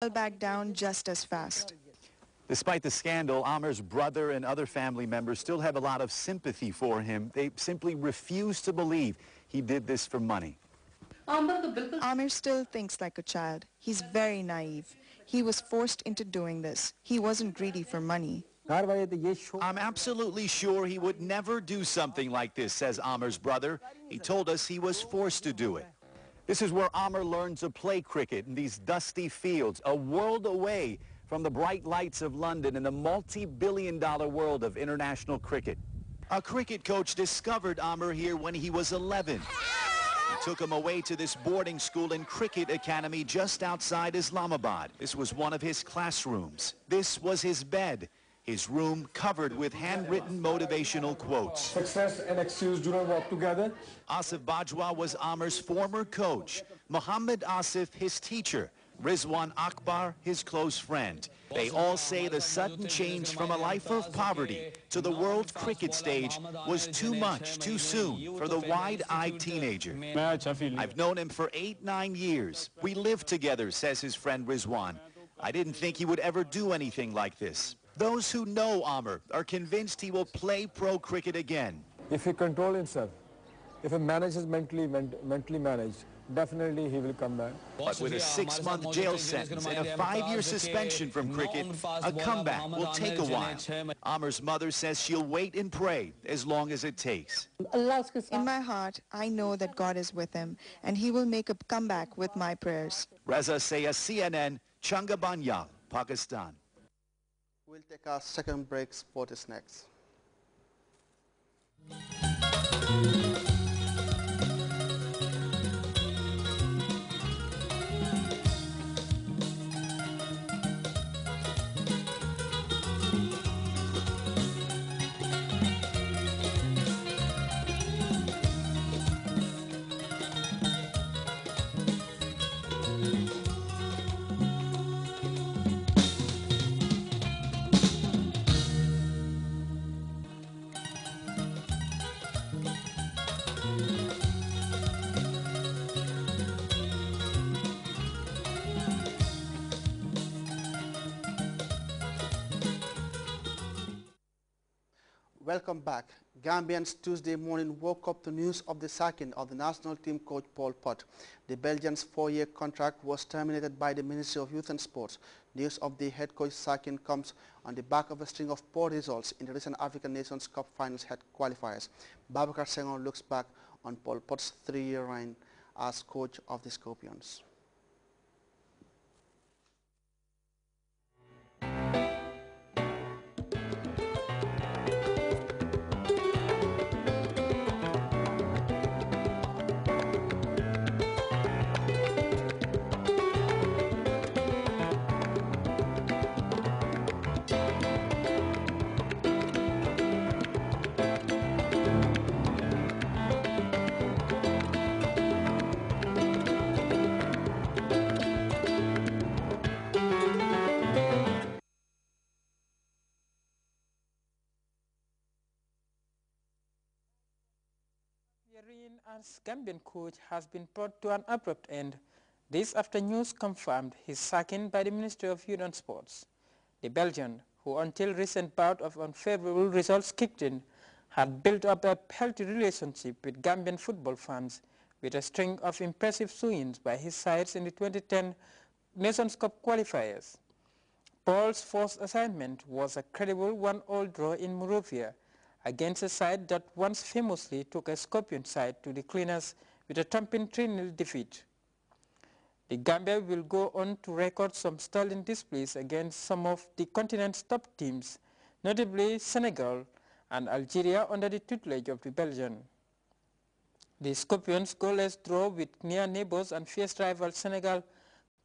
fell back down just as fast. Despite the scandal, Amir's brother and other family members still have a lot of sympathy for him. They simply refuse to believe he did this for money. Amir still thinks like a child. He's very naive. He was forced into doing this. He wasn't greedy for money. I'm absolutely sure he would never do something like this, says Amir's brother. He told us he was forced to do it. This is where Amir learned to play cricket in these dusty fields, a world away from the bright lights of London in the multi-billion-dollar world of international cricket. A cricket coach discovered Amir here when he was 11. He took him away to this boarding school and cricket academy just outside Islamabad. This was one of his classrooms. This was his bed. His room covered with handwritten motivational quotes. Success and excuse do not walk together. Asif Bajwa was Amir's former coach. Muhammad Asif, his teacher. Rizwan Akbar, his close friend. They all say the sudden change from a life of poverty to the world cricket stage was too much, too soon for the wide-eyed teenager. I've known him for 8-9 years. We lived together, says his friend Rizwan. I didn't think he would ever do anything like this. Those who know Amir are convinced he will play pro cricket again. If he controls himself, if he manages mentally managed, definitely he will come back. But with a 6-month jail sentence and a 5-year suspension from cricket, a comeback will take a while. Amir's mother says she'll wait and pray as long as it takes. In my heart, I know that God is with him, and he will make a comeback with my prayers. Reza Saya, CNN, Changabanyal, Pakistan. We'll take our second break. Sport is next. Welcome back. Gambians Tuesday morning woke up to news of the sacking of the national team coach Paul Pot. The Belgians' 4-year contract was terminated by the Ministry of Youth and Sports. News of the head coach sacking comes on the back of a string of poor results in the recent African Nations Cup Finals head qualifiers. Babacar Senghor looks back on Paul Pot's 3-year reign as coach of the Scorpions. As Gambian coach has been brought to an abrupt end this after news confirmed his sacking by the Ministry of Youth and Sports. The Belgian, who until recent bout of unfavorable results kicked in, had built up a healthy relationship with Gambian football fans with a string of impressive wins by his sides in the 2010 Nations Cup qualifiers. Paul's first assignment was a credible 1-1 draw in Monrovia against a side that once famously took a Scorpion side to the cleaners with a thumping 3-0 defeat. The Gambia will go on to record some sterling displays against some of the continent's top teams, notably Senegal and Algeria under the tutelage of the Belgian. The Scorpions' goalless draw with near neighbors and fierce rival Senegal,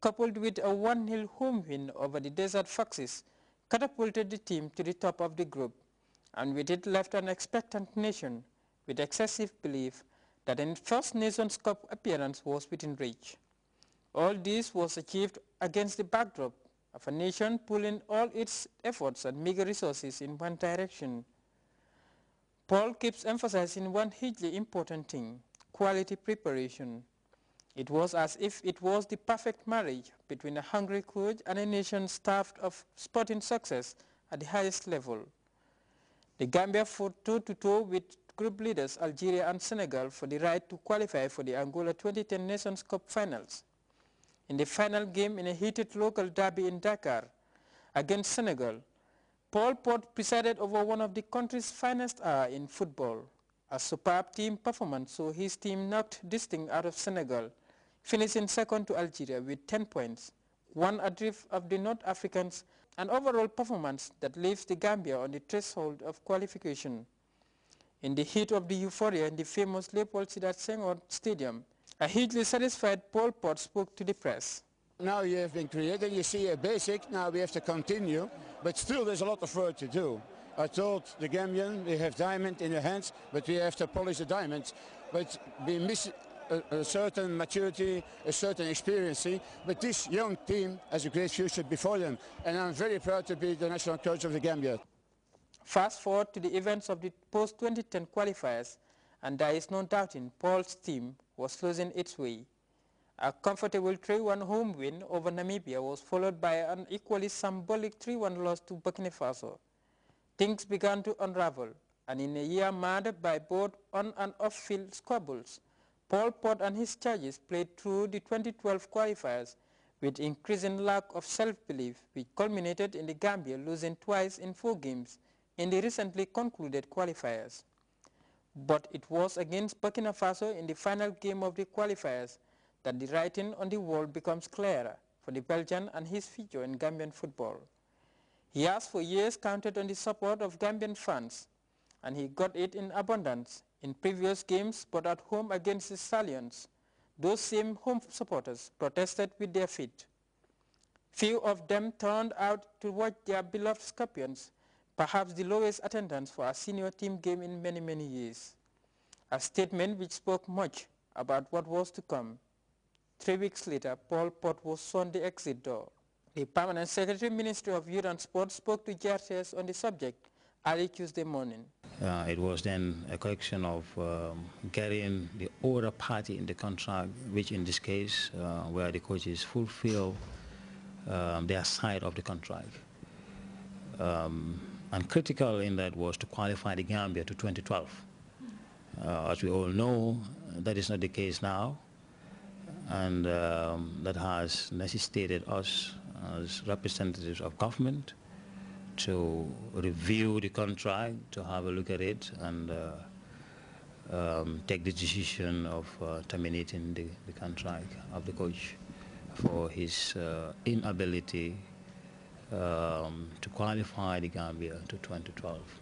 coupled with a 1-0 home win over the Desert Foxes, catapulted the team to the top of the group, and with it left an expectant nation with excessive belief that an first Nations Cup appearance was within reach. All this was achieved against the backdrop of a nation pulling all its efforts and meager resources in one direction. Paul keeps emphasizing one hugely important thing: quality preparation. It was as if it was the perfect marriage between a hungry coach and a nation starved of sporting success at the highest level. The Gambia fought toe-to-toe with group leaders Algeria and Senegal for the right to qualify for the Angola 2010 Nations Cup finals. In the final game in a heated local derby in Dakar against Senegal, Paul Pot presided over one of the country's finest hour in football. A superb team performance saw his team knocked this thing out of Senegal, finishing second to Algeria with 10 points, one adrift of the North Africans, an overall performance that leaves the Gambia on the threshold of qualification. In the heat of the euphoria in the famous Leopold Sédar Senghor Stadium, a hugely satisfied Paul Pot spoke to the press. Now you have been created, you see a basic, now we have to continue, but still there's a lot of work to do. I told the Gambian, we have diamond in the hands, but we have to polish the diamonds. But we miss a certain maturity, a certain experience, but this young team has a great future before them, and I'm very proud to be the national coach of the Gambia. Fast forward to the events of the post-2010 qualifiers, and there is no doubting Paul's team was losing its way. A comfortable 3-1 home win over Namibia was followed by an equally symbolic 3-1 loss to Burkina Faso. Things began to unravel, and in a year marred by both on- and off-field squabbles, Paul Pot and his charges played through the 2012 qualifiers with increasing lack of self-belief, which culminated in the Gambia losing twice in 4 games in the recently concluded qualifiers. But it was against Burkina Faso in the final game of the qualifiers that the writing on the wall becomes clearer for the Belgian and his future in Gambian football. He has for years counted on the support of Gambian fans, and he got it in abundance in previous games, but at home against the Stallions, those same home supporters protested with their feet. Few of them turned out to watch their beloved Scorpions, perhaps the lowest attendance for a senior team game in many, many years. A statement which spoke much about what was to come. 3 weeks later, Paul Pot was shown the exit door. The Permanent Secretary, Ministry of Youth and Sport, spoke to Grts on the subject early Tuesday morning. It was then a collection of getting the other party in the contract, which in this case, where the coaches fulfill their side of the contract. And critical in that was to qualify the Gambia to 2012. As we all know, that is not the case now, and that has necessitated us as representatives of government to review the contract, to have a look at it, and take the decision of terminating the contract of the coach for his inability to qualify the Gambia to 2012.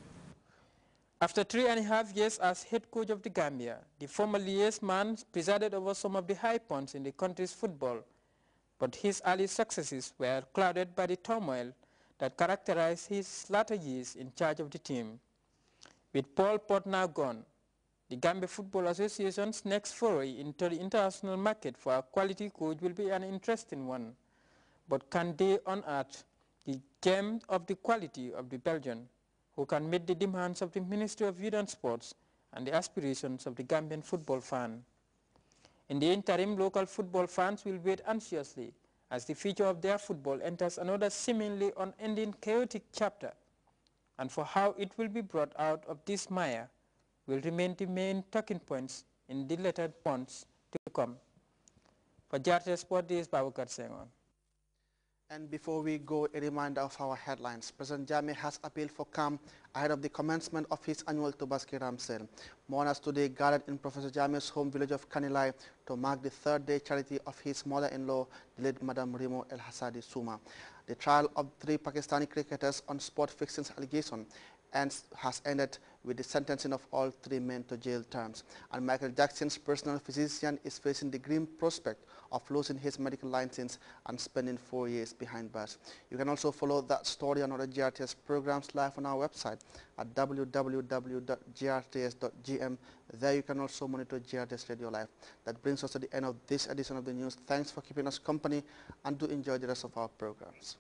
After 3.5 years as head coach of the Gambia, the former liaison presided over some of the high points in the country's football, but his early successes were clouded by the turmoil that characterized his latter years in charge of the team. With Paul Pot now gone, the Gambia Football Association's next foray into the international market for a quality coach will be an interesting one. But can they unearth the gem of the quality of the Belgian, who can meet the demands of the Ministry of Youth and Sports and the aspirations of the Gambian football fan? In the interim, local football fans will wait anxiously as the future of their football enters another seemingly unending chaotic chapter, and for how it will be brought out of this mire will remain the main talking points in the later months to come. For Grts Sport, this is Babakar Senghor. And before we go, a reminder of our headlines. President Jammeh has appealed for calm ahead of the commencement of his annual Tobaski Ram sale. Mourners today gathered in Professor Jammeh's home village of Kanilai to mark the third-day charity of his mother-in-law, the late Madam Rimo El Hassadi Suma. The trial of 3 Pakistani cricketers on sport fixings allegation has ended with the sentencing of all 3 men to jail terms. And Michael Jackson's personal physician is facing the grim prospect of losing his medical license and spending 4 years behind bars. You can also follow that story on other GRTS programs live on our website at www.grts.gm. There you can also monitor GRTS Radio Live. That brings us to the end of this edition of the news. Thanks for keeping us company, and do enjoy the rest of our programs.